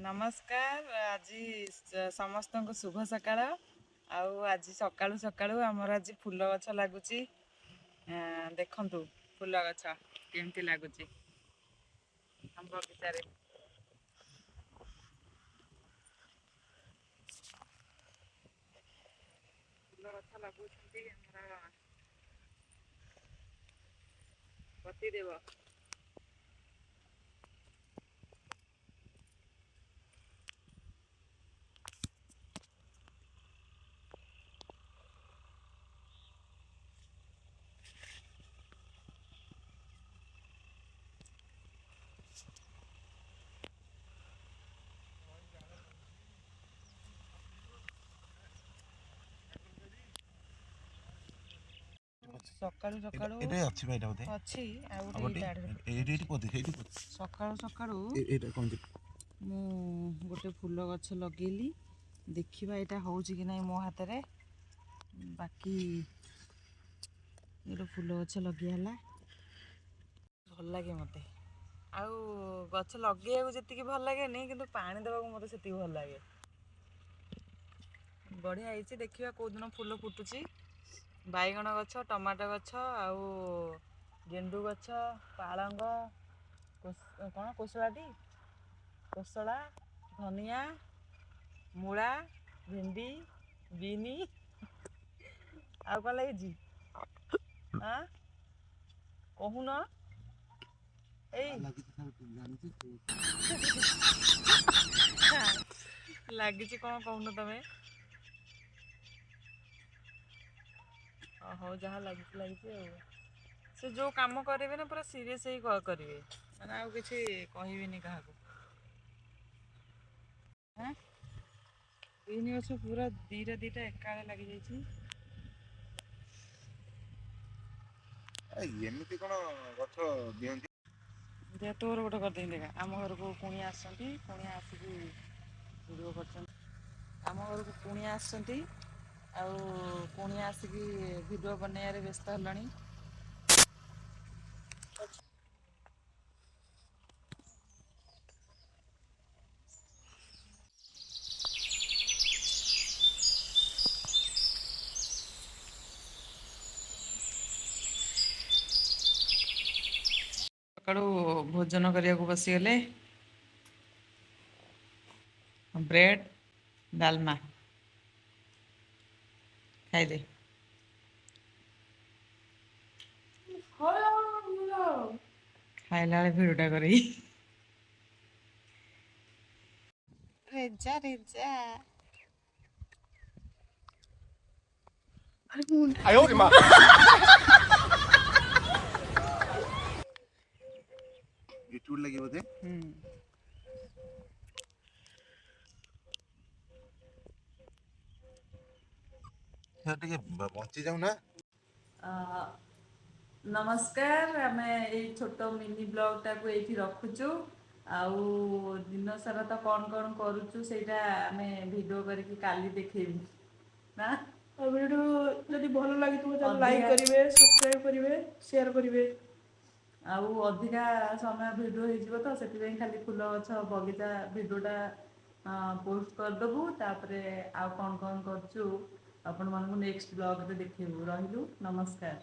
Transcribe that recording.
ନମସ୍କାର। ଆଜି ସମସ୍ତଙ୍କୁ ଶୁଭ ସକାଳ। ଆଉ ଆଜି ସକାଳୁ ସକାଳୁ ଆମର ଆଜି ଫୁଲ ଗଛ ଲାଗୁଛି। ଦେଖନ୍ତୁ ଫୁଲ ଗଛ କେମିତି ଲାଗୁଛି ଆମ ବଗିଚାରେ। ଫୁଲ ଗଛ ଲଗାଉଛନ୍ତି ଆମର ପତି ଦେବ। ସକାଳୁ ସକାଳୁ ଅଛି ଆଉ ସକାଳୁ ସକାଳୁ ମୁଁ ଗୋଟେ ଫୁଲ ଗଛ ଲଗେଇଲି। ଦେଖିବା ଏଇଟା ହଉଛି କି ନାହିଁ ମୋ ହାତରେ। ବାକି ଗୋଟେ ଫୁଲ ଗଛ ଲଗେଇ ହେଲା, ଭଲ ଲାଗେ ମୋତେ। ଆଉ ଗଛ ଲଗେଇବାକୁ ଯେତିକି ଭଲ ଲାଗେନି, କିନ୍ତୁ ପାଣି ଦେବାକୁ ମୋତେ ସେତିକି ଭଲ ଲାଗେ। ବଢ଼ିଆ ହେଇଛି, ଦେଖିବା କେଉଁଦିନ ଫୁଲ ଫୁଟୁଛି। ବାଇଗଣ ଗଛ, ଟମାଟୋ ଗଛ, ଆଉ ଗେଣ୍ଡୁ ଗଛ, ପାଳଙ୍ଗ, କୋଶଳା, ଧନିଆ, ମୂଳା, ଭେଣ୍ଡି, ବିନ୍, ଆଉ କ'ଣ ଲାଗିଛି କହୁନ? ଲାଗିଛି କ'ଣ କହୁନ ତମେ? ହଉ ଯାହା ଲାଗିଛି ଆଉ। ସେ ଯେଉଁ କାମ କରିବେ ନା ପୁରା ସିରିୟସ୍ ହେଇ କରିବେ, ମାନେ ଆଉ କିଛି କହିବେନି କାହାକୁ। ବିନ୍ ଗଛ ପୁରା ଦିଟା ଏକାବେଳେ ଲାଗିଯାଇଛି। ଏମିତି କ'ଣ ଗଛ ଦିଅନ୍ତି? ତୋର ଗୋଟେ କରିଦେଇକି ଦେଖା। ଆମ ଘରକୁ କୁଣିଆ ଆସିଛନ୍ତି, କୁଣିଆ ଆସିକି ଭିଡ଼ିଓ କରୁଛନ୍ତି। ଆମ ଘରକୁ କୁଣିଆ ଆସିଛନ୍ତି, ଆଉ କୁଣିଆ ଆସିକି ଭିଡ଼ିଓ ବନେଇବାରେ ବ୍ୟସ୍ତ ହେଲାଣି। ସକାଳୁ ଭୋଜନ କରିବାକୁ ବସିଗଲେ। ବ୍ରେଡ୍ ଡାଲମା ଖାଇଲେ। ଖାଇଲା ବେଳେ ଭିଡ଼ିଓଟା କରିକି ରେଜା ରେଜା। ଲାଗିବ ବୋଧେ। ଟିକେ ବଞ୍ଚି ଯାଉନା। ନମସ୍କାର। ଆମେ ଏଇ ଛୋଟ ମିନି ବ୍ଲଗଟାକୁ ଏଇଠି ରଖୁଛୁ। ଆଉ ଦିନ ସାରା ତ କ'ଣ କରୁଛୁ ସେଇଟା ଆମେ ଭିଡ଼ିଓ କରିକି କାଲି ଦେଖେଇବୁ ନା। ଭିଡ଼ିଓ ଯଦି ଭଲ ଲାଗିଥିବ ତାହେଲେ ଲାଇକ୍ କରିବେ, ସବସ୍କ୍ରାଇବ୍ କରିବେ, ସେୟାର କରିବେ। ଆଉ ଅଧିକା ସମୟ ଭିଡ଼ିଓ ହେଇଯିବ ତ, ସେଥିପାଇଁ ଖାଲି ଫୁଲ ଗଛ ବଗିଚା ଭିଡ଼ିଓଟା ପୋଷ୍ଟ କରିଦେବୁ। ତାପରେ ଆଉ କ'ଣ କରୁଛୁ ଆପଣମାନଙ୍କୁ ନେକ୍ସଟ ବ୍ଲଗରେ ଦେଖେଇବୁ। ରହିଲୁ, ନମସ୍କାର।